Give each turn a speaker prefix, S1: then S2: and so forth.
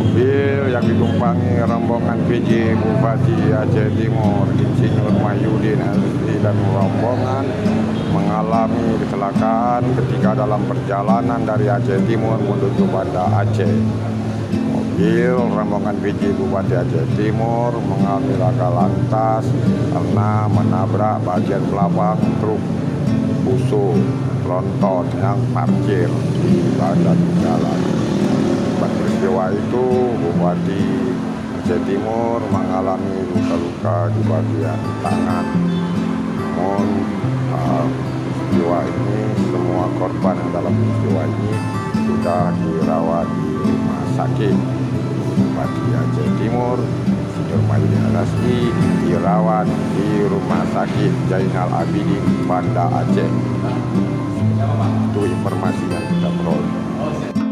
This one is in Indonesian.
S1: Mobil yang ditumpangi rombongan PJ Bupati Aceh Timur Insinyur Mahyudin Azli dan rombongan mengalami kecelakaan ketika dalam perjalanan dari Aceh Timur menuju Banda Aceh. Mobil rombongan PJ Bupati Aceh Timur mengalami laka lantas karena menabrak bagian belakang truk busuk tronton yang parkir di badan jalan. Peristiwa itu Bupati Aceh Timur mengalami luka-luka di bagian tangan. Namun peristiwa ini, semua korban yang dalam peristiwa ini sudah dirawat di rumah sakit. Bupati Aceh Timur Insinyur Mahyudin Azli dirawat di rumah sakit Zainal Abidin Banda Aceh. Itu informasi yang kita peroleh.